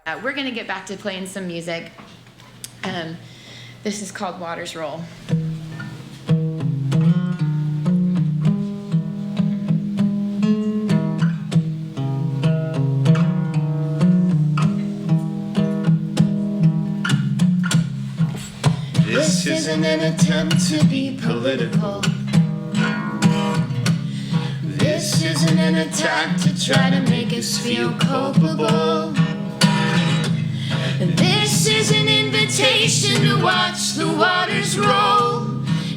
We're going to get back to playing some music. This is called Waters Roll. This isn't an attempt to be political. This isn't an attack to try to make us feel culpable. And this is an invitation to watch the waters roll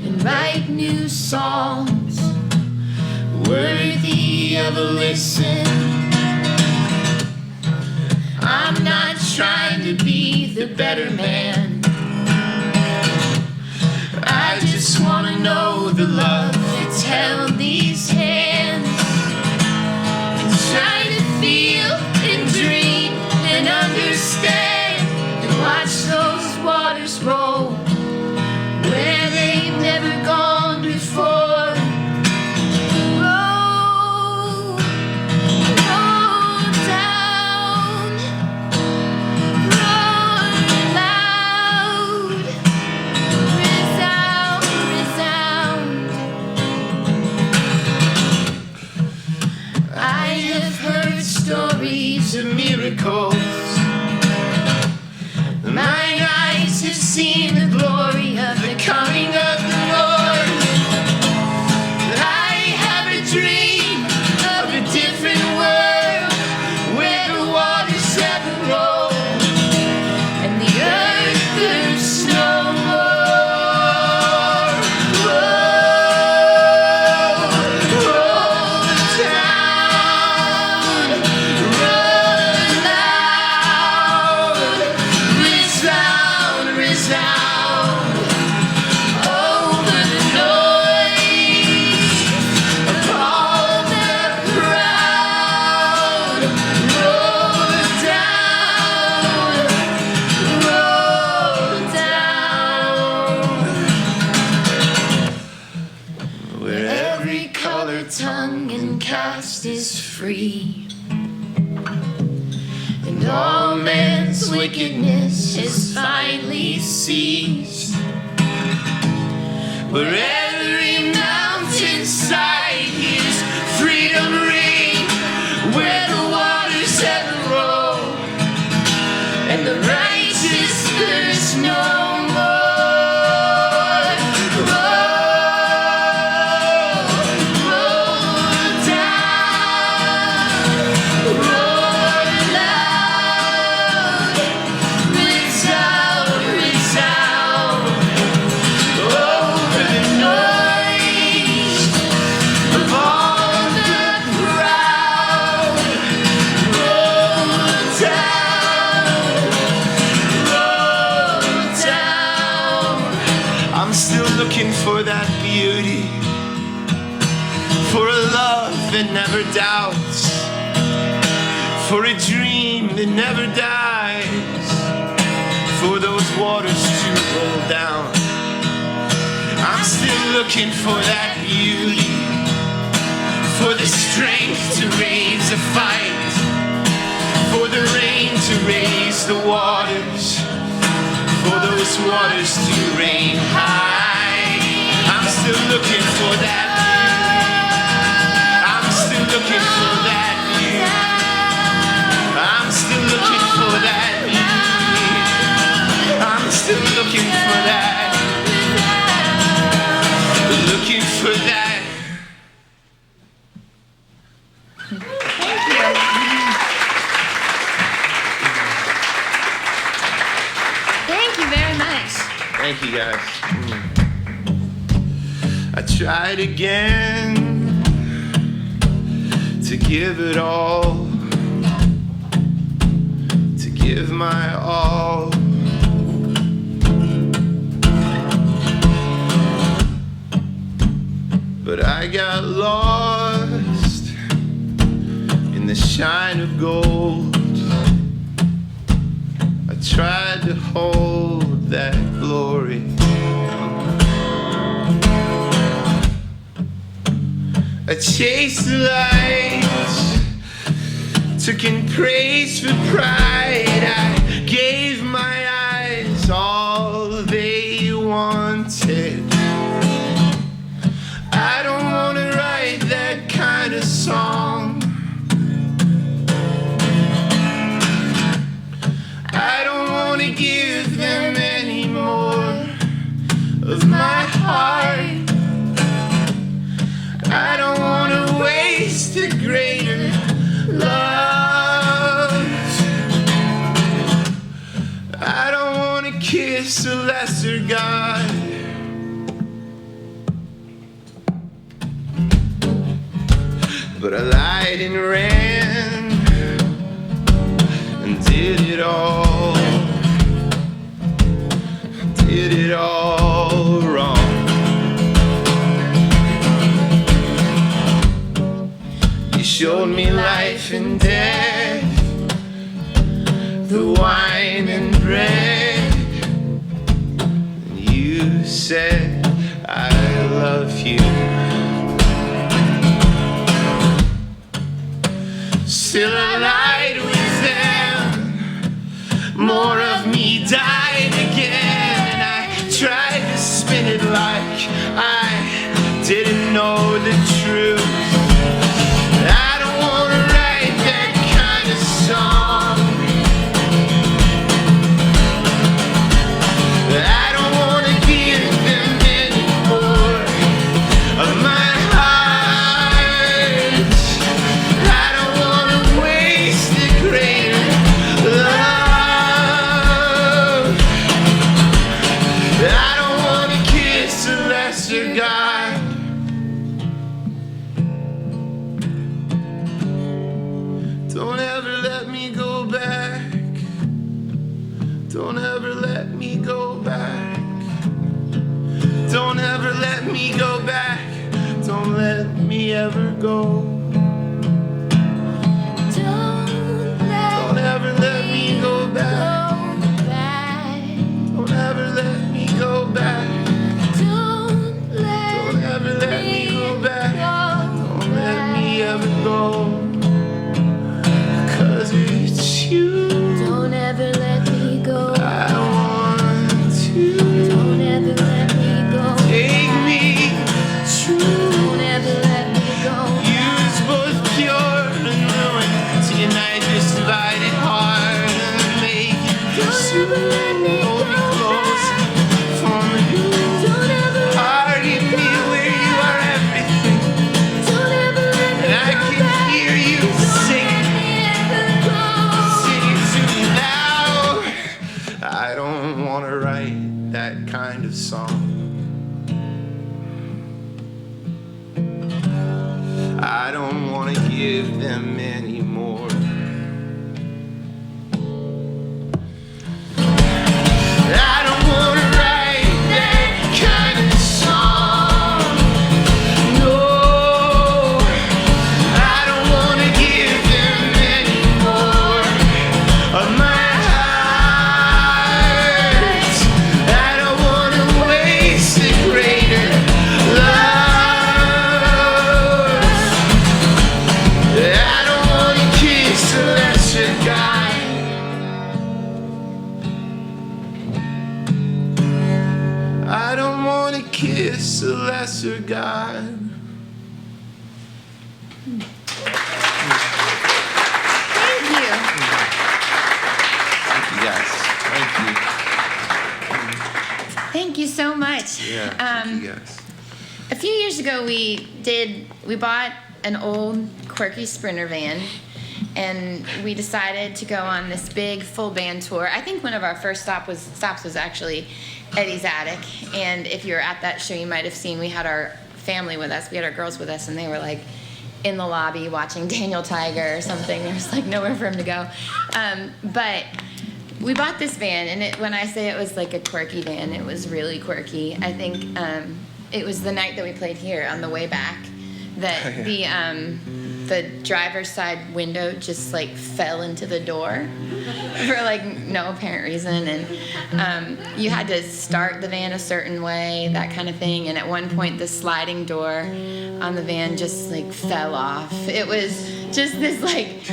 and write new songs worthy of a listen. I'm not trying to be the better man. I just want to know the love that's held these hands, and try to feel and dream and understand and watch those waters roll where they've never gone before. Roll, roll down, roll loud, resound, resound. I have heard stories of miracles. Mine eyes have seen the glory of the coming of the Lord. But I have a dream of a different world where the waters ever roll and the earth thirsts no more. Roll, roll down, roll loud, resound, resound over the noise of all the crowd. Roll down, roll down, where every color, tongue, and caste is free, and all man's wickedness is finally ceased. Where every mountainside hears freedom ring, where the waters ever roll and the righteous thirst no more. Roll down, roll loud, resound, resound over the noise of all the crowd. Roll down, roll down. I'm still looking for that beauty, for a love that never doubts, for a dream that never dies, for those waters to roll down. I'm still looking for that beauty, for the strength to raise a fight, for the rain to raise the waters, for those waters to rain high. I'm still looking for that beauty. I'm still looking for that beauty. I'm still looking for that beauty. I'm still looking for that. Looking for that. Thank you very much. Thank you guys. I tried again to give it all, to give my all. But I got lost in the shine of gold. I tried to hold that glory. I chased the light, took in praise for pride. kiss a lesser God. But I lied and ran and did it all wrong. You showed me life and death, the wine and bread, and you said I love you. Still I lied with them, more of me died again, and I tried to spin it like I didn't know the truth. I don't wanna write that kind of song. I don't wanna give them any more of my heart. I don't wanna waste the greater love. I don't wanna kiss a lesser God. Don't ever let me go back. Don't ever let me go back. Don't ever let me go back. Don't let me ever go. Don't ever let me go back. Don't ever let me go back. Don't ever let me go back. Don't let me ever go. 'Cause it's you. Don't ever let me go. I want to Don't ever let me go. take me to Don't ever let me go. use both pure and ruin to unite this divided heart and make it so hold me close for me. Don't ever let Heart in me where you are everything, Don't ever let me and I go can back. hear you sing it to me now. I don't wanna write that kind of song. I don't wanna give them any more. I don't wanna write that kind of song. No, I don't wanna give them any more of my heart. I don't wanna waste the greater love. I don't wanna kiss a lesser God. I don't wanna kiss a lesser God. Thank you. Thank you guys. Thank you. Thank you so much. Yeah, thank you guys. A few years ago, we bought an old quirky Sprinter van, and we decided to go on this big full band tour. I think one of our first stops was actually Eddie's attic, and if you were at that show, you might have seen we had our family with us. We had our girls with us, and they were like in the lobby watching Daniel Tiger or something. There was like nowhere for him to go. But we bought this van, and when I say it was like a quirky van, it was really quirky. I think it was the night that we played here on the way back that the driver's side window just like fell into the door for like no apparent reason, and you had to start the van a certain way, that kind of thing. And at one point, the sliding door on the van just like fell off. It was just this like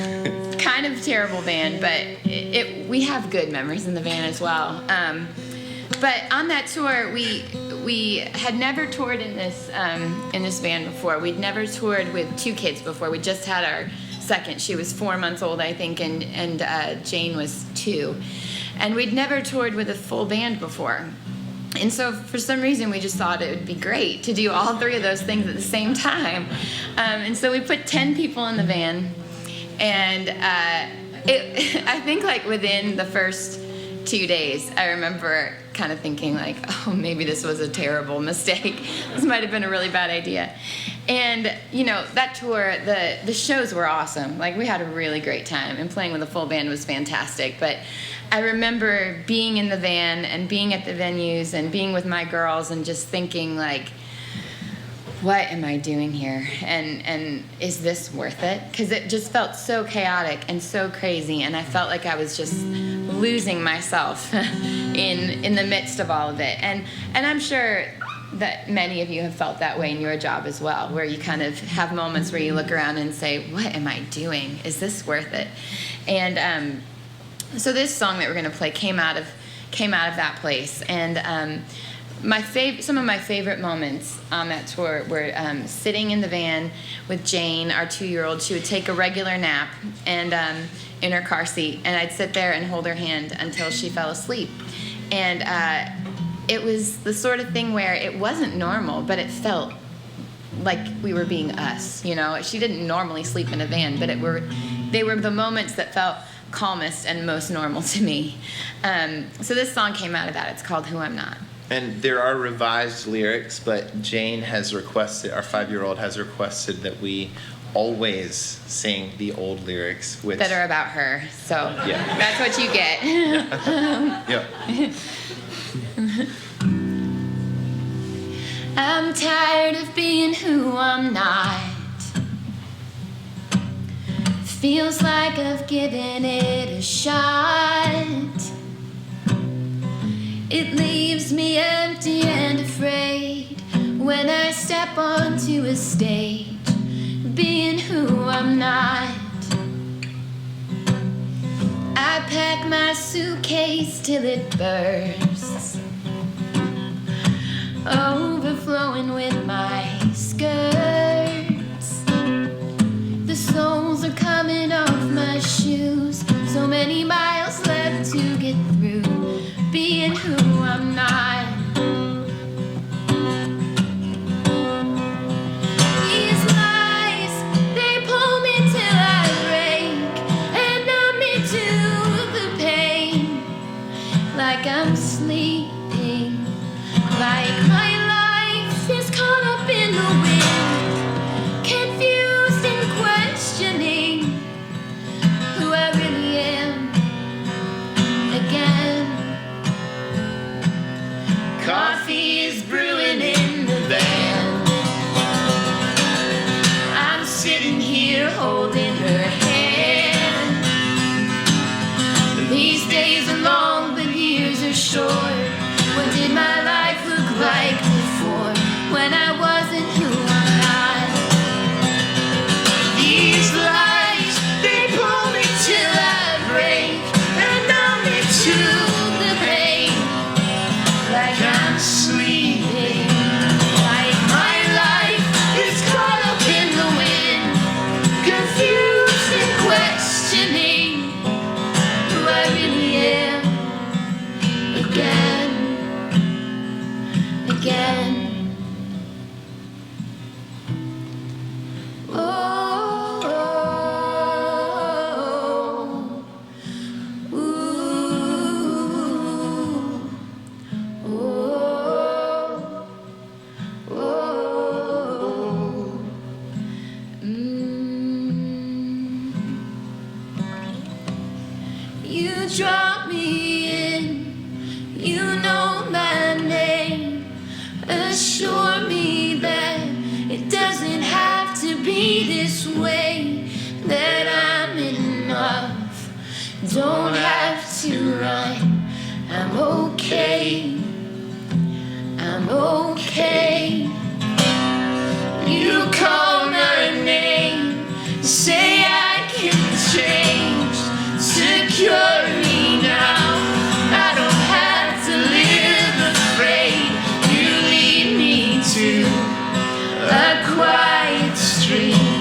kind of terrible van, but we have good memories in the van as well. But on that tour, we had never toured in this van before. We'd never toured with two kids before. We just had our second. She was 4 months old, I think, and Jane was 2. And we'd never toured with a full band before. And so for some reason, we just thought it would be great to do all three of those things at the same time. And so we put 10 people in the van, and I think like within the first 2 days, I remember kind of thinking like, oh, maybe this was a terrible mistake. This might have been a really bad idea. And, you know, that tour, the shows were awesome. Like, we had a really great time, and playing with a full band was fantastic. But I remember being in the van and being at the venues and being with my girls and just thinking, like, what am I doing here? And is this worth it? Because it just felt so chaotic and so crazy, and I felt like I was just losing myself in the midst of all of it. And I'm sure that many of you have felt that way in your job as well, where you kind of have moments where you look around and say, what am I doing? Is this worth it? And so this song that we're going to play came out of that place. And some of my favorite moments on that tour were sitting in the van with Jane, our 2-year-old. She would take a regular nap and in her car seat, and I'd sit there and hold her hand until she fell asleep. And it was the sort of thing where it wasn't normal, but it felt like we were being us, you know? She didn't normally sleep in a van, but they were the moments that felt calmest and most normal to me. So this song came out of that. It's called Who I'm Not. And there are revised lyrics, but Jane has requested, our 5-year-old has requested that we always sing the old lyrics, which That are about her. So Yeah. that's what you get. yeah. I'm tired of being who I'm not. Feels like I've given it a shot. It leaves me empty and afraid when I step onto a stage, being who I'm not. I pack my suitcase till it bursts, overflowing with my skirts. The soles are coming off my shoes, so many miles left to get through, being who I'm not. These lies, they pull me till I break and numb me to the pain, like I'm sleeping, like my life is caught up in the wind, confused and questioning who I really am again. Coffee is brewing in the van. I'm sitting here holding her hand. These days are long, but years are short. What did my life look like before, when I wasn't who I'm not? These lies, they pull me till I break and numb me to the pain, like I'm sleeping, like my life is caught up in the wind, confused and questioning who I really am again. Oh, ooh, oh, You draw me in, you know my name. Assure me that it doesn't have to be this way, that I'm enough, don't have to run. I'm okay, I'm okay. You call my name, say I can change, securely now. I don't have to live afraid. You lead me to a quiet stream.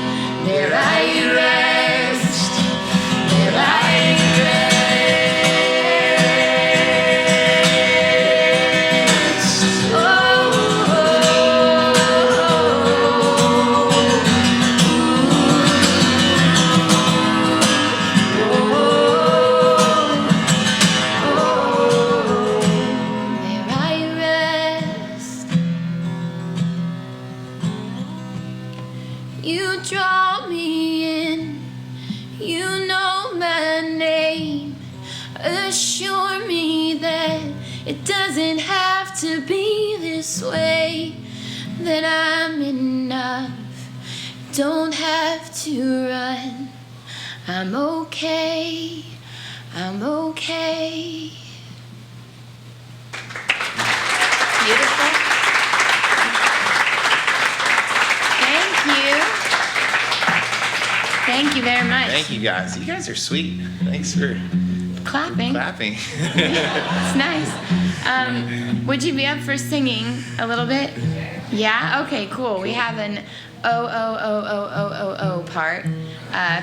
There I rest, there I rest. Oh, oh, oh. assure me that it doesn't have to be this way, that I'm enough, don't have to run. I'm okay, I'm okay. Beautiful. Thank you. Thank you very much. Thank you guys. You guys are sweet. Thanks for Clapping. clapping. It's nice. Would you be up for singing a little bit? Yeah? Okay, cool. We have an O part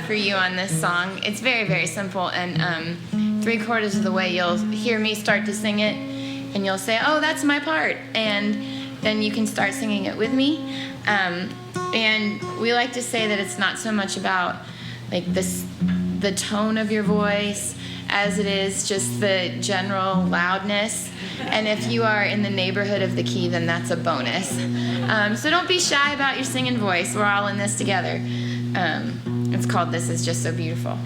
for you on this song. It's very, very simple, and 3/4 of the way you'll hear me start to sing it, and you'll say, oh, that's my part, and then you can start singing it with me. And we like to say that it's not so much about like the tone of your voice as it is just the general loudness. And if you are in the neighborhood of the key, then that's a bonus. So don't be shy about your singing voice. We're all in this together. It's called This Is Just So Beautiful.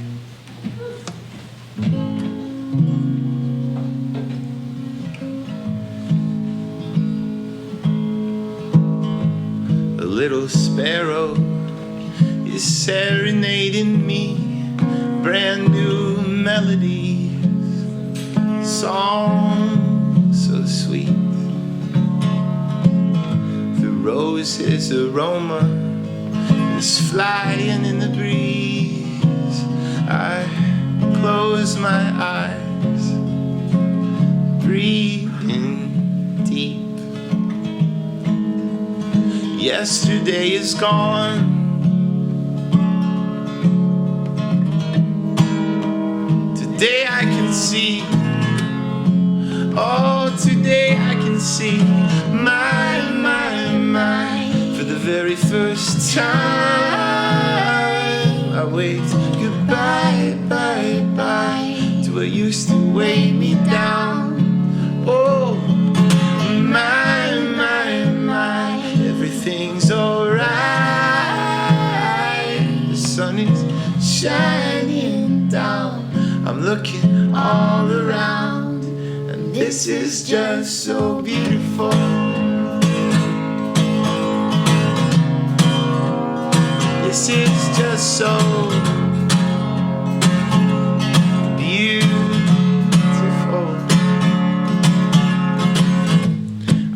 A little sparrow is serenading me, brand new melodies, song so sweet. The rose's aroma is flying in the breeze. I close my eyes, breathing deep. Yesterday is gone. Today I can see. Oh, today I can see my. For the very first time, I waved goodbye, bye, bye to what used to weigh me down. Oh, my. Everything's alright. The sun is shining down. I'm looking all around, and this is just so beautiful. This is just so beautiful.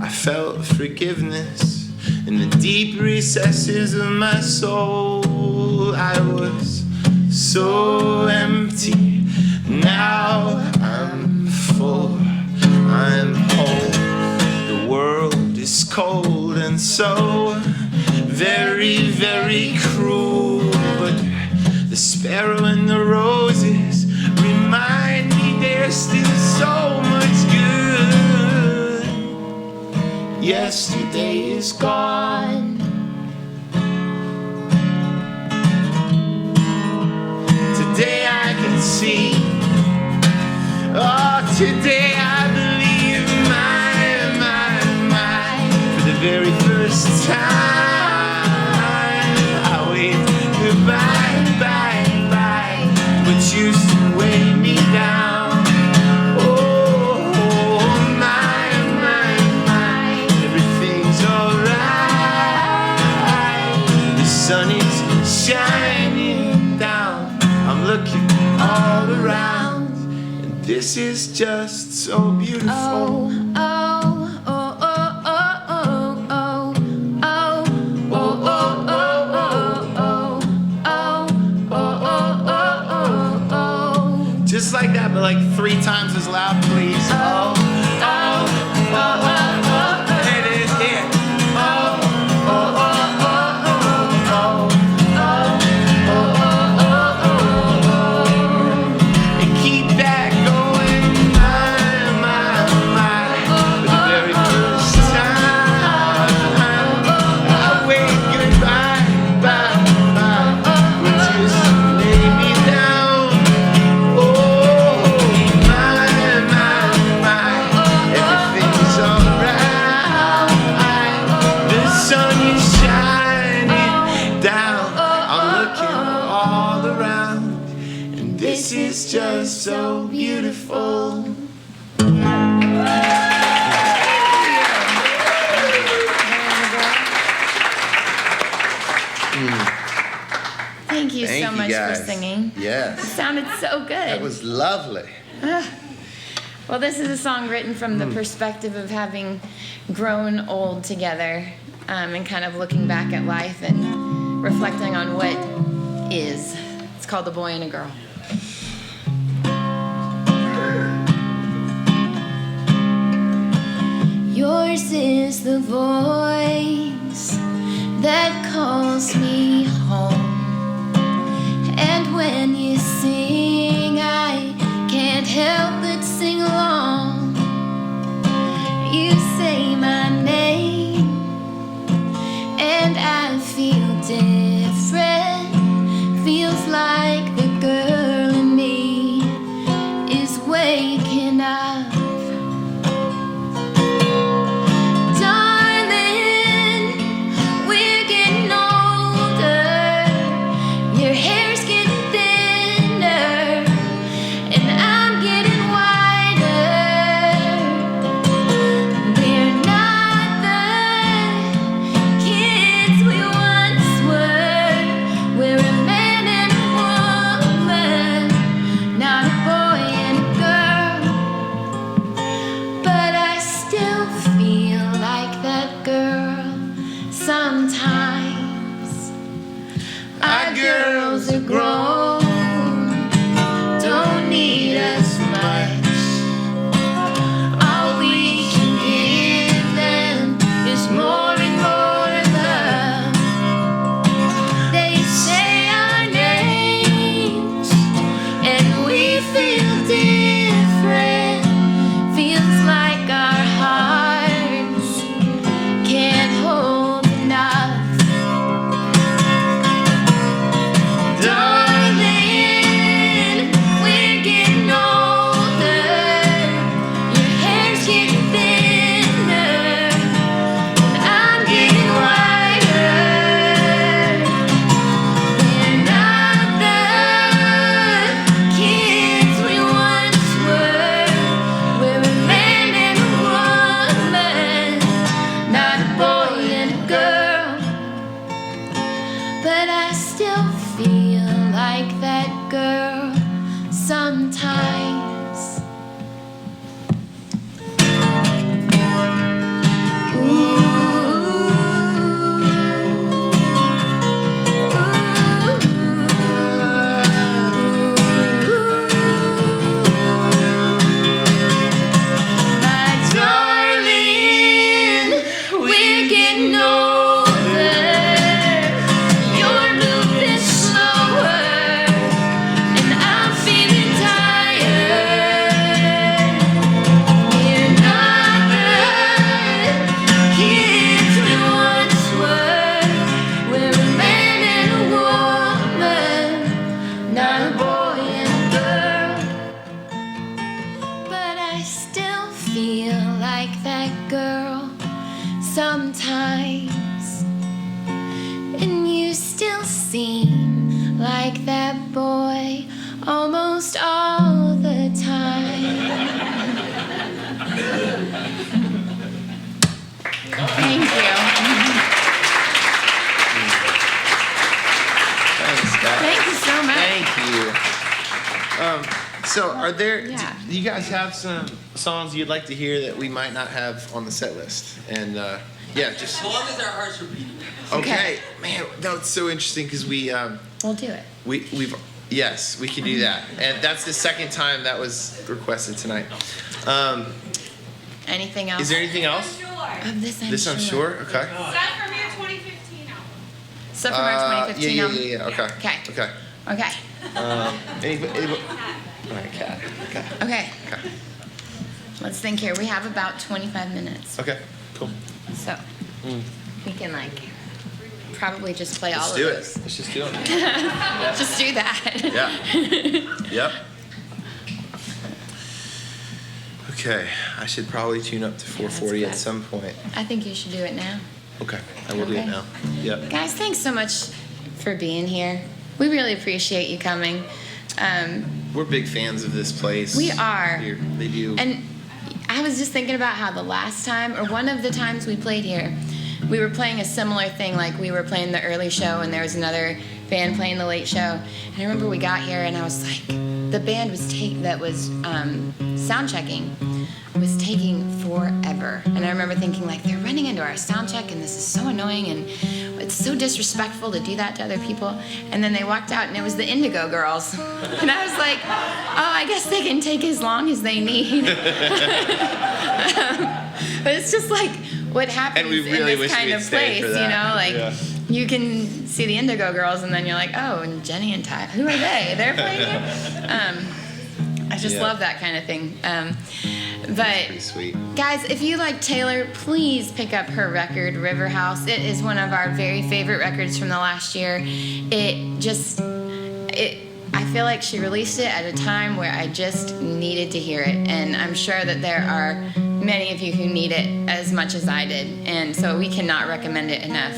I felt forgiveness in the deep recesses of my soul. I was so empty, now I'm full, I'm whole. The world is cold and so very, very cruel, but the sparrow and the roses remind me there's still so much good. Yesterday is gone. Today I can see. Oh, today I believe for the very first time. I wave goodbye, bye, bye, what used to weigh me down. Oh, my, everything's alright. The sun is shining down. I'm looking all around, and this is just so beautiful. Oh, oh, oh, oh, oh, oh, oh, oh, oh, oh, oh, oh, oh. Just like that, but like 3 times as loud, please. Oh, oh, oh, oh, oh. There it is, here. Oh, oh, oh, oh, oh, oh, oh, oh, oh. And keep that going, my. For the very first time, I wave goodbye, bye, what used to lay me down. Oh, my, everything's alright. sounded so good. That was lovely. Well, this is a song written from the perspective of having grown old together, and kind of looking back at life and reflecting on what is. It's called "The Boy and a Girl." Yours is the voice that calls me home, and when you sing, I can't help but sing along. You say my name, and I feel different. Feels like the girl in me is waking up. Sometimes our girls are grown, don't need as much. All we can give them is more and more love. They say our names and we feel different. Feels like our hearts can't hold. But I still feel like that girl sometimes. My darling, we're getting older. You're moving slower, and I'm feeling tired. We're not the kids we once were. We're a man and a woman, not a boy and a girl. But I still feel like that girl sometimes. And you still seem like that boy almost all the time. Thank you. Thanks, guys. Thank you so much. Thank you. So, are there? Yeah. Do you guys have some songs you'd like to hear that we might not have on the set list? And yeah, just As long as our hearts are beating. okay. Man, no, it's so interesting because We'll do it. we've yes, we can do that, and that's the second time that was requested tonight. Anything else? Is there anything else? Of this I'm This I'm sure. Okay. Aside from your 2015 album. So from our 2015 yeah, album? Okay. Okay. Okay. Okay. Anybody? All right, cat. Okay. Okay. Okay. Let's think here. We have about 25 minutes. Okay. Cool. So we can probably just play all Let's of do it. those. Let's just do it. Just do that. Yeah. Yep. Okay. I should probably tune up to 440 at good. some point. I think you should do it now. Okay. I will do it Okay. now. Yep. Guys, thanks so much for being here. We really appreciate you coming. We're big fans of this place. We are. Here. They do. And I was just thinking about how the last time, or one of the times we played here, we were playing a similar thing. Like we were playing the early show, and there was another band playing the late show. And I remember we got here and I was like, the band that was sound checking was taking forever. And I remember thinking like, they're running into our sound check and this is so annoying and it's so disrespectful to do that to other people. And then they walked out and it was the Indigo Girls. And I was like, oh, I guess they can take as long as they need. But it's just like what happens And we really in this wish kind we'd of stayed place, for you that. know, like Yeah. you can see the Indigo Girls and then you're like, oh, and Jenny and Ty, who are they? They're playing here? I just Yeah. love that kind of thing. Pretty But sweet. guys, if you like Taylor, please pick up her record, River House. It is one of our very favorite records from the last year. I feel like she released it at a time where I just needed to hear it. And I'm sure that there are many of you who need it as much as I did. And so we cannot recommend it enough.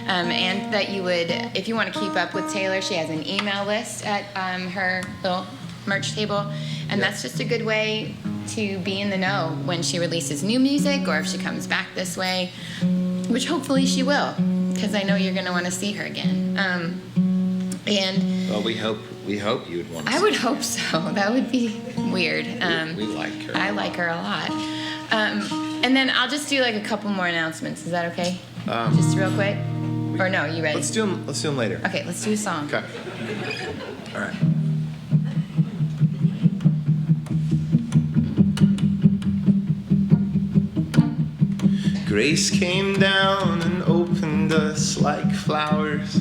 And that you would, if you want to keep up with Taylor, she has an email list at her little merch table. And that's just a good way to be in the know when she releases new music or if she comes back this way, which hopefully she will, because I know you're going to want to see her again. And Well, we hope you would want to. I would hope so. That would be weird. We like her. I like her a lot. And then I'll just do like a couple more announcements. Is that okay? Just real quick. Or no, you ready? Let's do them later. Okay, let's do a song. Okay. All right. Grace came down and opened us like flowers.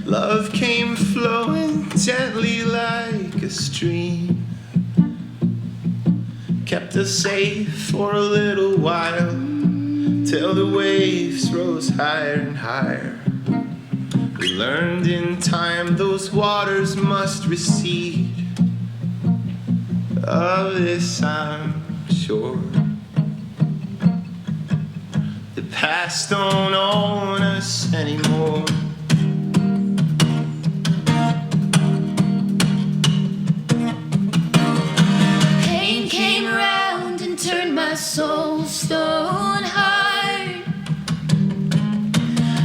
Love came flowing gently like a stream. Kept us safe for a little while, till the waves rose higher and higher. We learned in time those waters must recede. Of this I'm sure. The past don't own us anymore. Pain came around and turned my soul stone hard.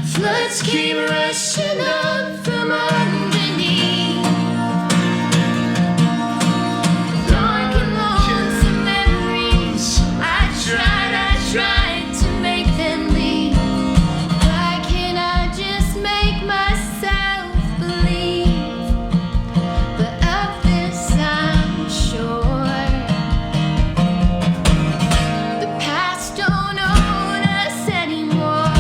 Floods came rushing up from underneath. Dark and lonesome memories. I tried to make them leave. Why can't I just make myself believe? But of this I'm sure. The past don't own us anymore.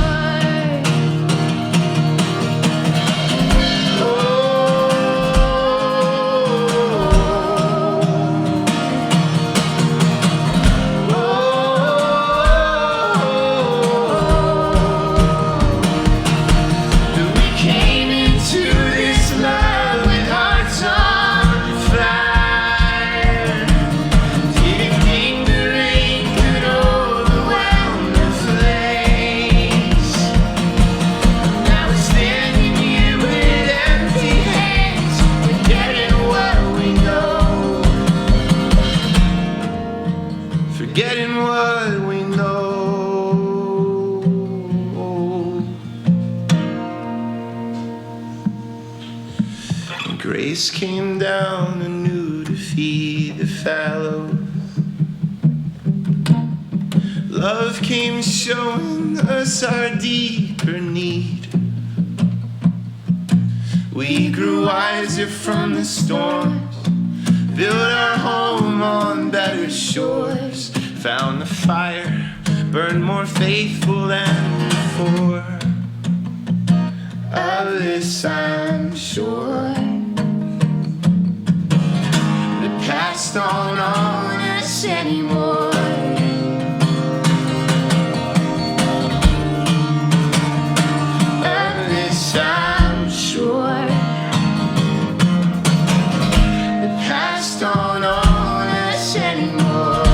We came into this love with hearts on fire. Didn't think the rain could overwhelm the flames. Now we're standing here with empty hands, forgetting what we know. Forgetting what we know. Grace came down anew to feed the fallow. Love came showing us our deeper need. We grew wiser from the storms, built our home on better shores, found the fire, burned more faithful than before. Of this I'm sure. The past don't own us anymore. Of this I'm sure. The past don't own us anymore.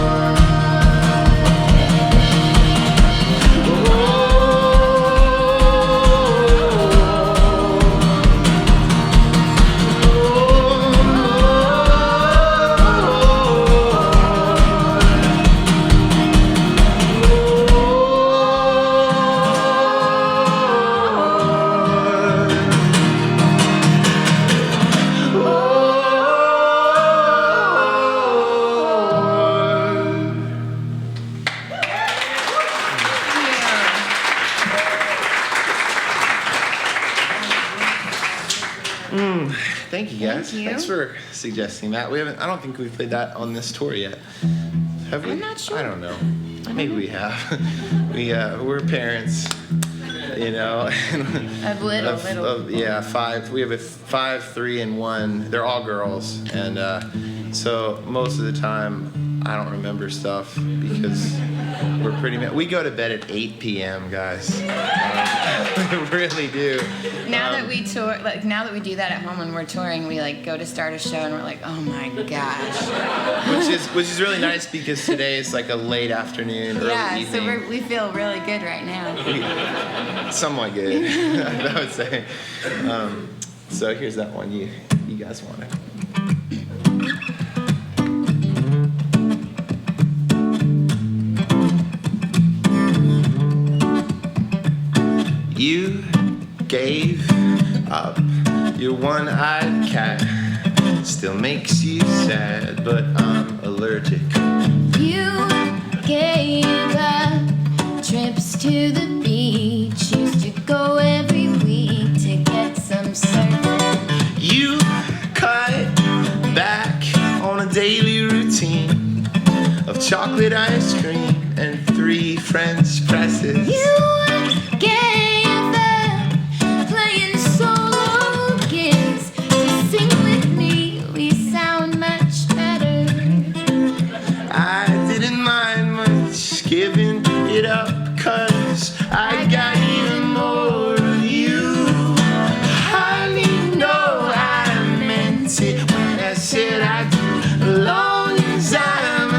Thank you, guys. Thank you. Thanks for suggesting that. We haven't. I don't think we've played that on this tour yet. Have we? I'm not sure. I don't know. Maybe we have. We're parents, you know. Of little. Five. We have a 5, 3, and 1. They're all girls, and so most of the time I don't remember stuff because we're pretty. We go to bed at 8 p.m., guys. We really do. Now that we tour, like now that we do that at home when we're touring, we like go to start a show and we're like, oh my gosh. Which is really nice because today is like a late afternoon, early evening. So we feel really good right now. Somewhat good, I would say. So here's that one you guys wanted. You gave up your one-eyed cat. Still makes you sad, but I'm allergic. You gave up trips to the beach. Used to go every week to get some surf. You cut back on a daily routine of chocolate ice cream and 3 French presses. You gave up playing solo gigs to sing with me. We sound much better. I didn't mind much giving it up, 'cause I got even more of you. Honey, no, I meant it when I said I do. As long as I'm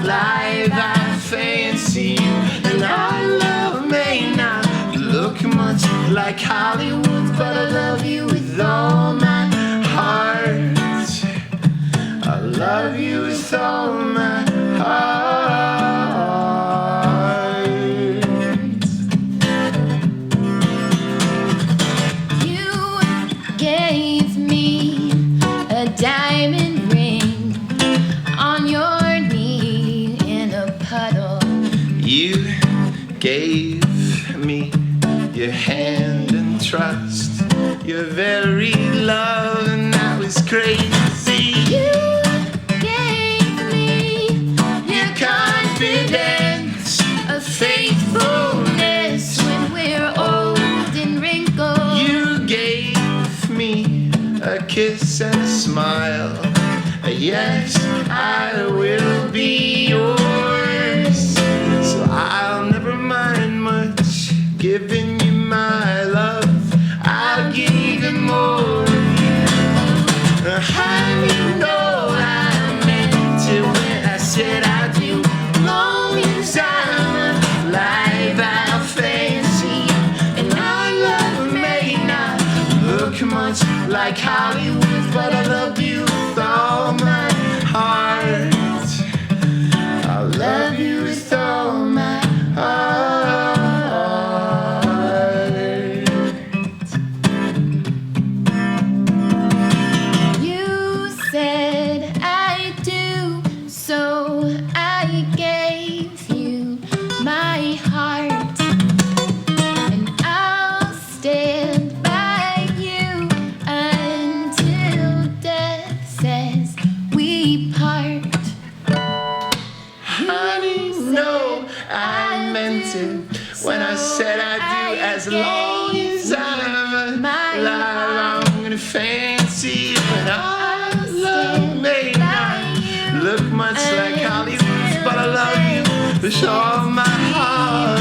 alive, I fancy you. And our love may not look much like Hollywood, but I love you with all my heart. I love you with all my heart. You gave me a diamond ring on your knee in a puddle. You gave me your hand and trust, your very love, and that was crazy. You gave me Your confidence, a faithfulness when we're old and wrinkled. you gave me a kiss and a smile. Yes, I will be yours. So I'll never mind much giving you my love. I'll give even more of you. Honey, no, I meant it when I said I do. Long as I'm alive, I'll fancy you. And our love may not look much like Hollywood, but I love you with all my heart. I love you with all my heart. You said I do, so I gave you my heart. And I'll stand by you until death says we part. Honey, no, I meant it when I said I do. As long as I'm alive, I'm gonna fancy you. And our love may not look much like Hollywood, but I love you with all my heart.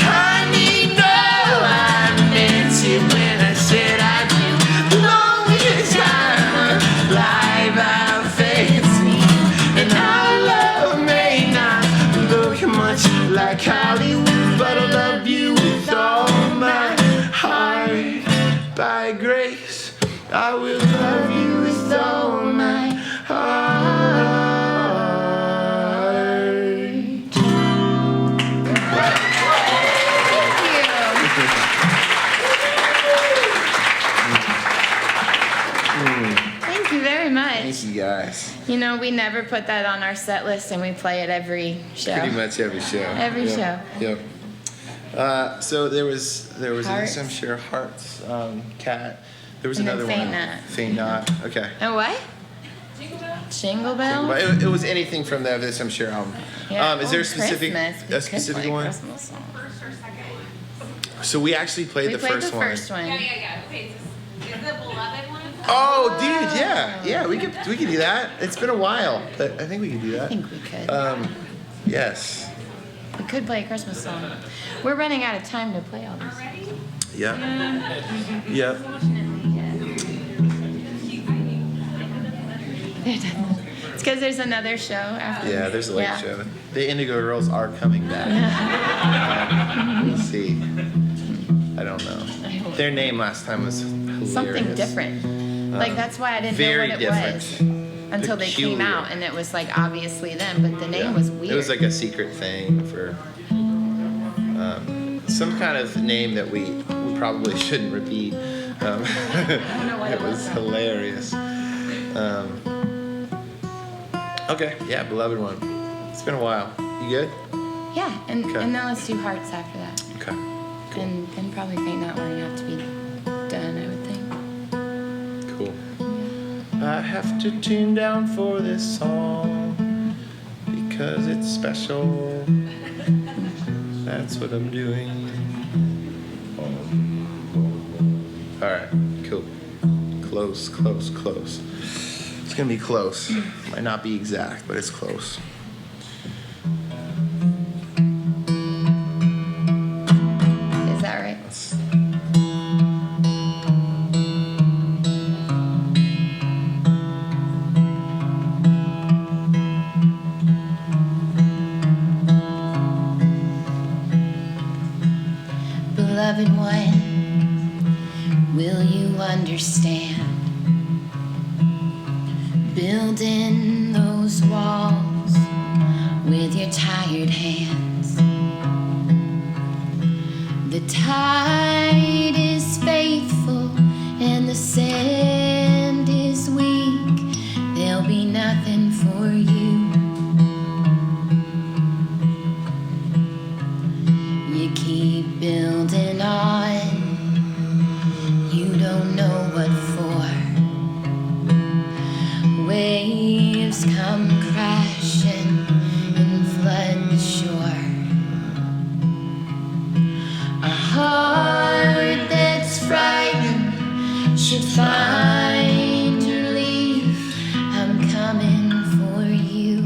Honey, no, I meant it when I said I do. Long as I'm alive, I'll fancy you. And our love may not look much like Hollywood, but I love you with all my heart. By grace, I will love you with all my heart. Thank you very much. Thank you, guys. You know, we never put that on our set list, and we play it every show. Pretty much every show. Every show. Yep. So there was Hearts. I'm sure Hearts cat There was And then another Faint one. Not. Faint Not. Okay. And what? Jingle Bell? It was anything from this, I'm sure. Yeah. Is there Oh, a specific Christmas. We a could specific play one? Christmas song. First or second one? So we actually played We the played first the one. first one. Yeah. Wait, is the beloved one? Oh, dude, yeah, we could do that. It's been a while, but I think we could do I that. think we could. Yes. We could play a Christmas song. We're running out of time to play all this. Ready? Yeah. Yep. It's because there's another show after. Yeah, there's a late Yeah. show. The Indigo Girls are coming back. We'll see. I don't know. Their name last time was hilarious. Something different. Like that's why I didn't very know what it different. was until they came Peculiar. out, and it was like obviously them, but the name Yeah. was weird. It was like a secret thing for some kind of name that we probably shouldn't repeat. It was hilarious. Okay, yeah, beloved one. It's been a while. You good? Yeah, and Okay. and then let's do Hearts after that, Okay. Cool. and then probably Faint Not where you have to be done. I would think. Cool. I have to tune down for this song because it's special. That's what I'm doing. All right, cool. Close. It's gonna be close. Might not be exact, but it's close. Is that right? Beloved one, will you understand? Building those walls with your tired hands. The tide is faithful and the sand is weak. There'll be nothing for you. You keep building on. You don't know what for. Waves come crashing and flood the shore. A heart that's frightened should find relief. I'm coming for you.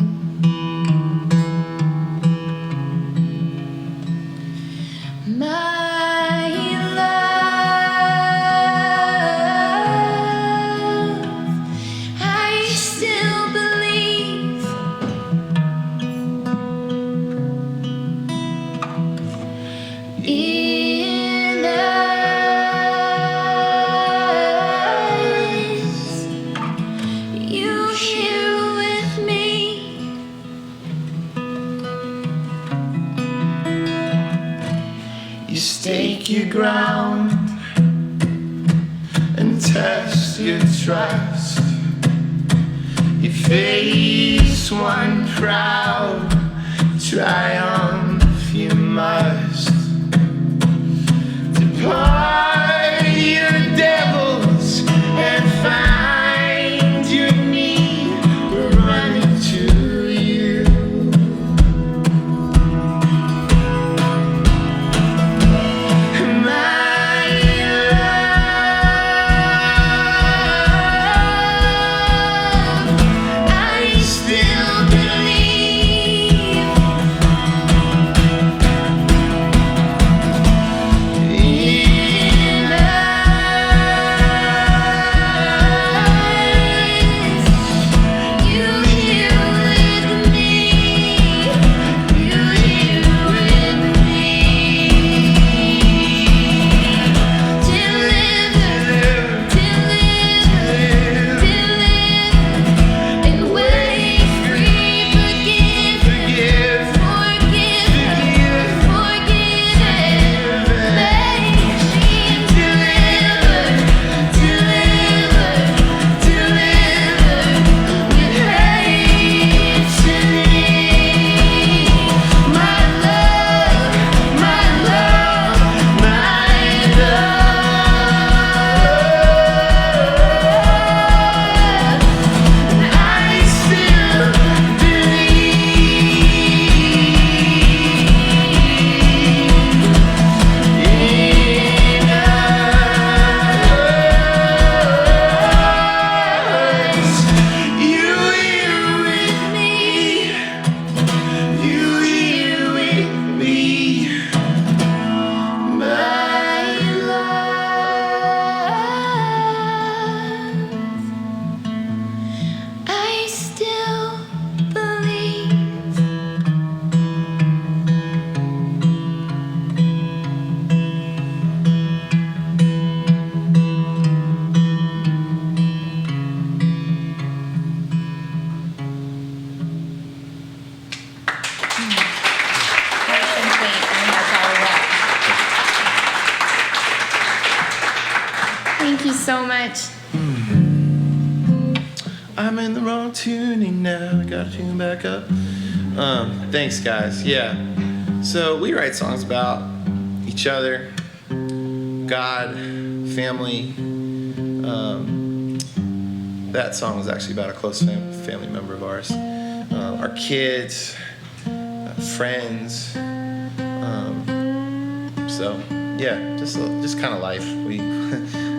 My love, I still believe in us. You here with me? You stake your ground and test your trust. You face one proud triumph you must. Depart your devils and find your need. We're running to you. My love, I still believe so much. I'm in the wrong tuning now. I gotta tune back up. Thanks, guys. Yeah. So we write songs about each other, God, family. That song was actually about a close family member of ours. Our kids, friends. So yeah, just kind of life.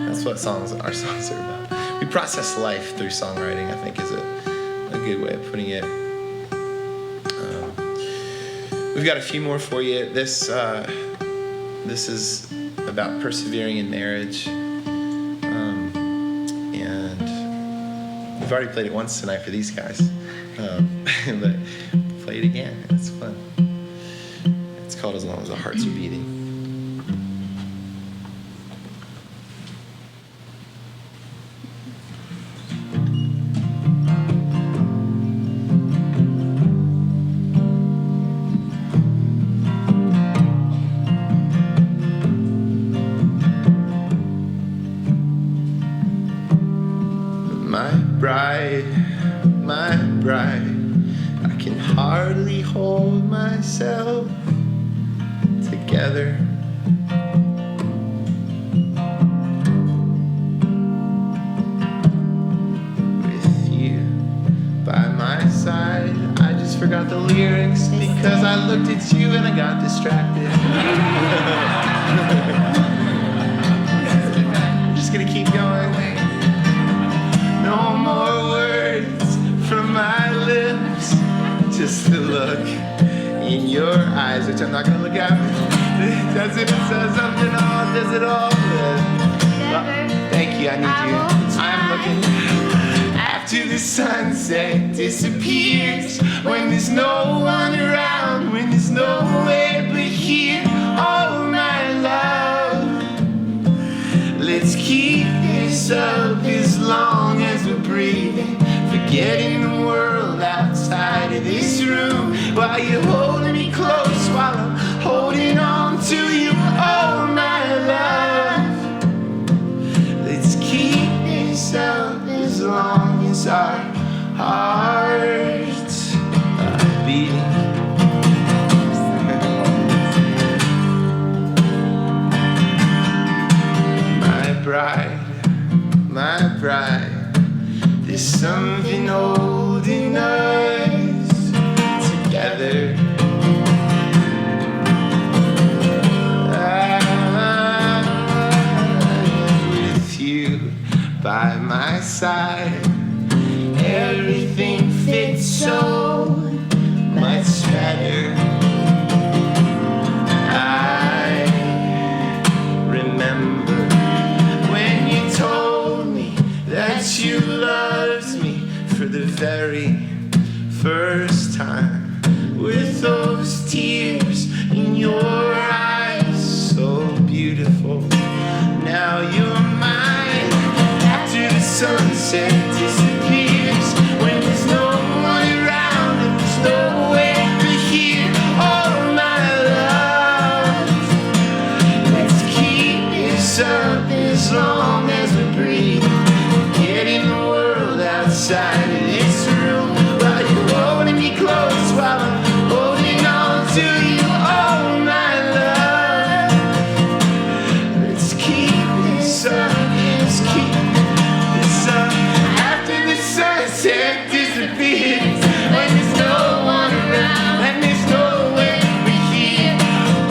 That's what our songs are about. We process life through songwriting, I think, is a good way of putting it. We've got a few more for you. This is about persevering in marriage. And we've already played it once tonight for these guys. But play it again. It's fun. It's called As Long as the Hearts Are Beating. My bride, I can hardly hold myself together. With you by my side, I just forgot the lyrics because I looked at you and I got distracted. I'm just gonna keep going. No more words from my lips, just the look in your eyes, which I'm not gonna look at. Does it say something or does it all? Thank you, I need you. I'm looking. After the sunset disappears, when there's no one around, when there's nowhere but here, oh my love, let's keep this up as long as we're breathing, forgetting the world outside of this room, while you're holding me close, while I'm holding on to you, oh my love. Let's keep this up as long as our hearts are beating. My bride, there's something holding us together. With you by my side, everything fits so much better. I remember that you loved me for the very first time, with those tears in your eyes, so beautiful. Now you're mine. After the sunset disappears, when there's no one around and there's nowhere but here, oh my love, let's keep this up as long as we breathe, getting the world outside of this room, while you're holding me close, while I'm holding on to you, oh my love. Let's keep this up, let's keep this up. After the sunset disappears, when there's no one around, and there's nowhere but here,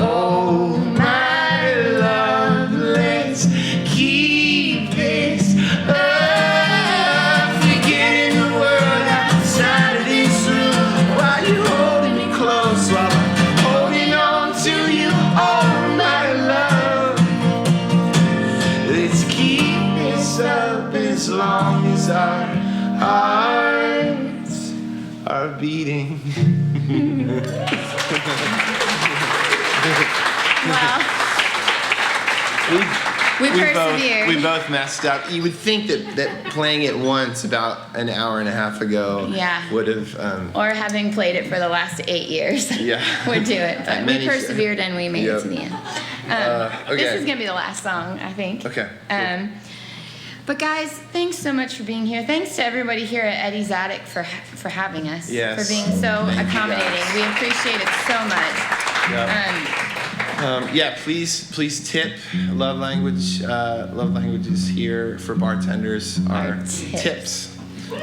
oh my love, let's keep this up, forgetting the world outside of this room, while you're holding me close, while I'm holding on to you, oh my love. Let's keep this up as long as our hearts are beating. Wow. We persevered. We both messed up. You would think that playing it once about an hour and a half ago would have... or having played it for the last 8 years would do it. But we persevered and we made it to the end. Okay. This is going to be the last song, I think. Okay. But guys, thanks so much for being here. Thanks to everybody here at Eddie's Attic for having us. Yes. For being so Thank you, accommodating. guys. We appreciate it so much. Yeah, please tip. Love languages here for bartenders are Are tips. tips,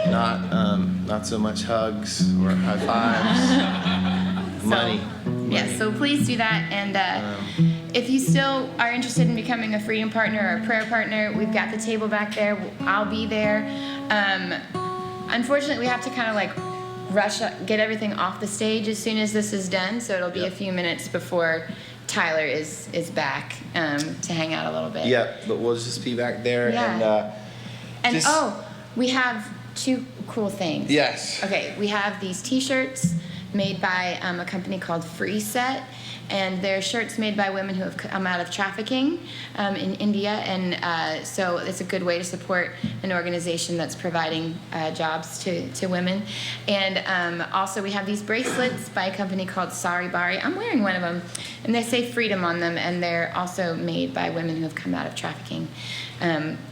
not so much hugs or high fives. Money. Yeah, so please do that. And if you still are interested in becoming a freedom partner or a prayer partner, we've got the table back there. I'll be there. Unfortunately, we have to kind of like get everything off the stage as soon as this is done. So it'll be a few minutes before Tyler is back to hang out a little bit. Yeah, but we'll just be back there. Yeah. And just- we have 2 cool things. Yes. Okay, we have these T-shirts made by a company called Free Set, and they're shirts made by women who have come out of trafficking in India, and so it's a good way to support an organization that's providing jobs to women. And also we have these bracelets by a company called Sari Bari. I'm wearing one of them, and they say freedom on them, and they're also made by women who have come out of trafficking.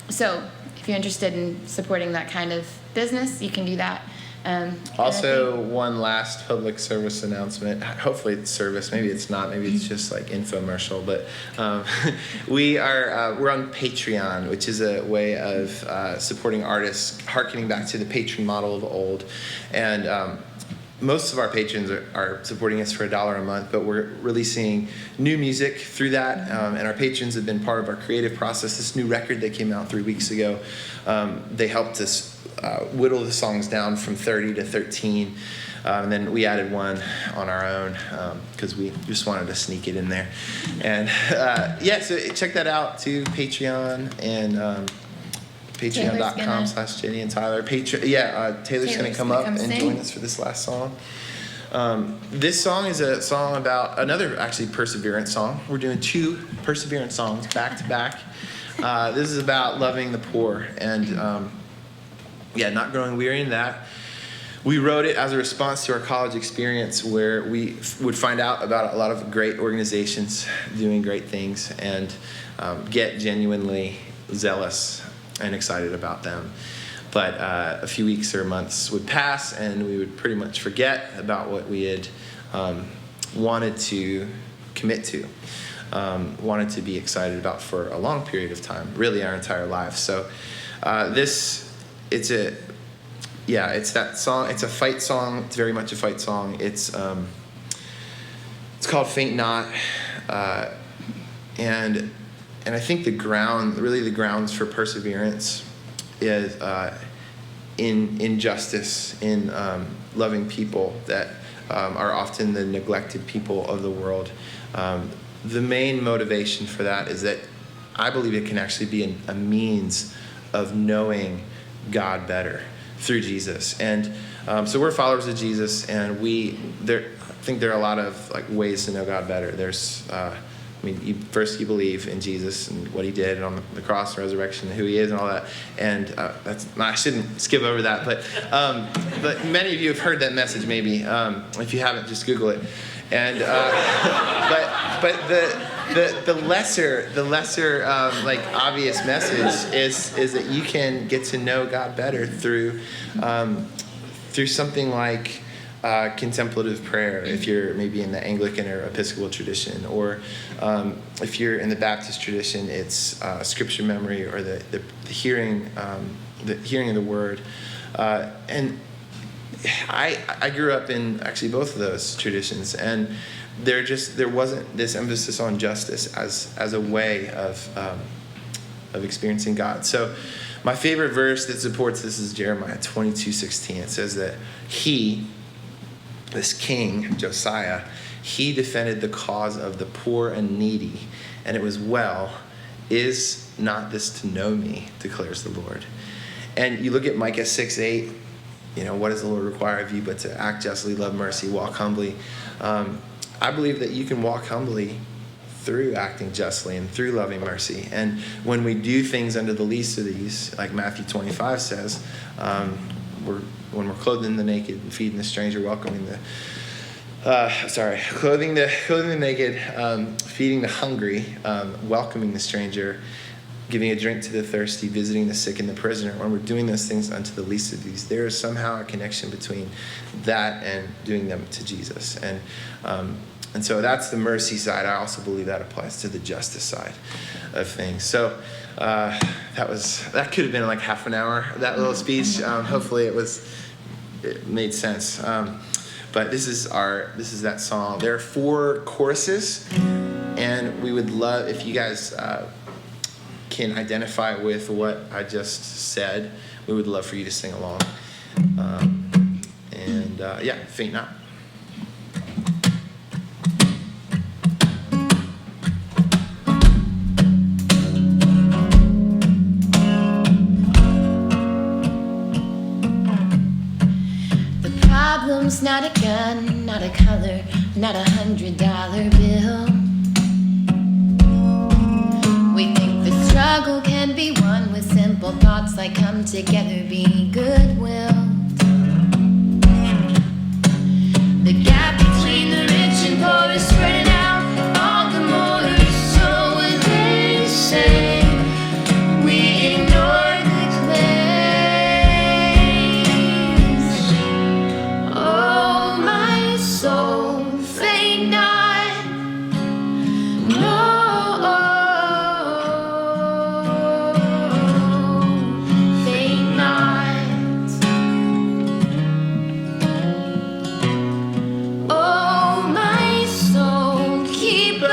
So if you're interested in supporting that kind of business, you can do that. Also, one last public service announcement. Hopefully it's service. Maybe it's not. Maybe it's just like infomercial. But we're on Patreon, which is a way of supporting artists, harkening back to the patron model of old. And most of our patrons are supporting us for $1 a month, but we're releasing new music through that. And our patrons have been part of our creative process. This new record that came out 3 weeks ago, they helped us whittle the songs down from 30 to 13. And then we added one on our own because we just wanted to sneak it in there. And so check that out too, Patreon and patreon.com/Jenny and Tyler. Taylor's going to come up and join us for this last song. This song is a song about another actually perseverance song. We're doing 2 perseverance songs back to back. This is about loving the poor and not growing weary in that. We wrote it as a response to our college experience where we would find out about a lot of great organizations doing great things and get genuinely zealous and excited about them. But a few weeks or months would pass and we would pretty much forget about what we had wanted to commit to, wanted to be excited about for a long period of time, really our entire lives. So it's that song. It's a fight song. It's very much a fight song. It's called Faint Not, and I think the grounds for perseverance is in justice, in loving people that are often the neglected people of the world. The main motivation for that is that I believe it can actually be a means of knowing God better through Jesus. And so we're followers of Jesus, and I think there are a lot of ways to know God better. There's first you believe in Jesus and what he did and on the cross and resurrection and who he is and all that. And I shouldn't skip over that, but many of you have heard that message maybe. If you haven't, just Google it. And but the lesser obvious message is that you can get to know God better through something like contemplative prayer, if you're maybe in the Anglican or Episcopal tradition, or if you're in the Baptist tradition, it's scripture memory or the hearing of the word. And I grew up in actually both of those traditions, and there wasn't this emphasis on justice as a way of experiencing God. So my favorite verse that supports this is Jeremiah 22:16. It says that this king, Josiah, he defended the cause of the poor and needy, and it was well. Is not this to know me, declares the Lord. And you look at Micah 6:8, what does the Lord require of you but to act justly, love mercy, walk humbly? I believe that you can walk humbly through acting justly and through loving mercy. And when we do things under the least of these, like Matthew 25 says, when we're clothing the naked and feeding the stranger, clothing the naked, feeding the hungry, welcoming the stranger, giving a drink to the thirsty, visiting the sick and the prisoner, when we're doing those things unto the least of these, there is somehow a connection between that and doing them to Jesus. And so that's the mercy side. I also believe that applies to the justice side of things. So that could have been like half an hour, that little speech. Hopefully it made sense. But this is that song. There are 4 choruses, and we would love if you guys can identify with what I just said. We would love for you to sing along. Faint not. Problem's not a gun, not a color, not $100 bill. We think the struggle can be won with simple thoughts like come together, be goodwill. The gap between the rich and poor is spreading out all the more. So when they say we ignore the claims, oh my soul, faint not, no, faint not. Oh my soul, keep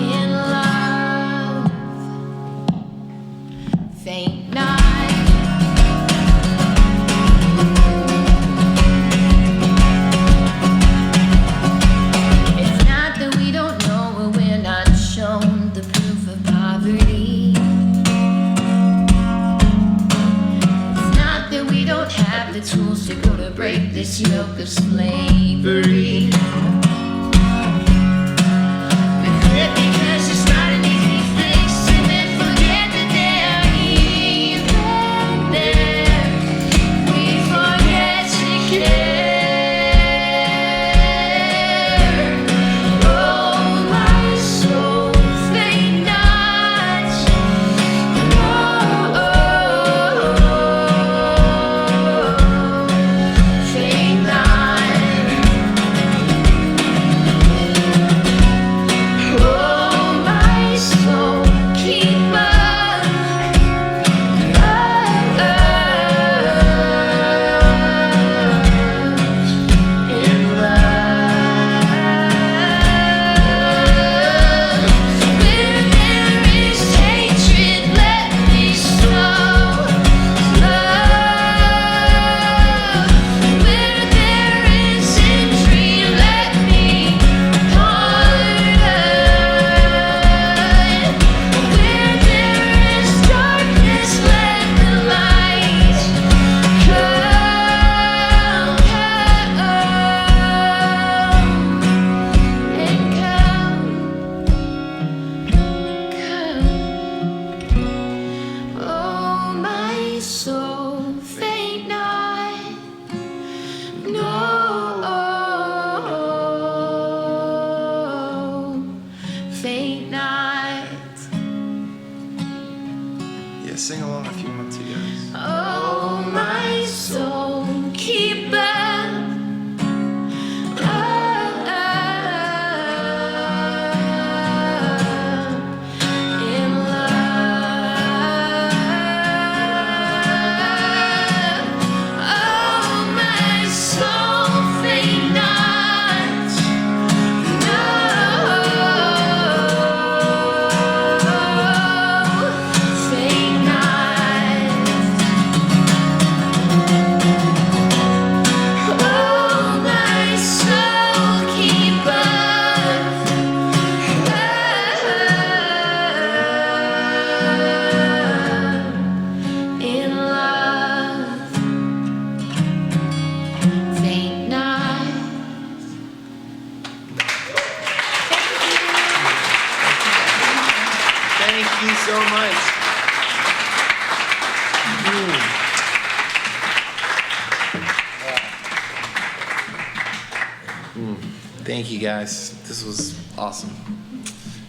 in love, faint not. It's not that we don't know or we're not shown the proof of poverty. It's not that we don't have the tools to go to break this yoke of slavery. We quit because it's not an easy fix, and then forget that they are even there. We forget to care. Oh my soul, faint not, no, faint not. Oh my soul, keep up in love. Where there is hatred, let me sow love. Where there is injury, let me pardon. Where there is darkness, let the light come, and come. Oh my soul, faint not, no, faint not. Yeah, sing along if you want to, guys. Oh my soul, keep up in love. Oh my soul, faint not, no, faint not. Oh my soul, keep up in love, faint not. Thank you so much. Thank you guys. This was awesome.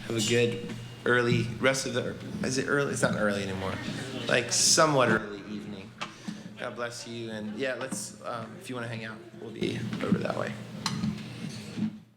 Have a good early rest of the. Is it early? It's not early anymore. Like somewhat early evening. God bless you. And yeah, let's. If you want to hang out, we'll be over that way.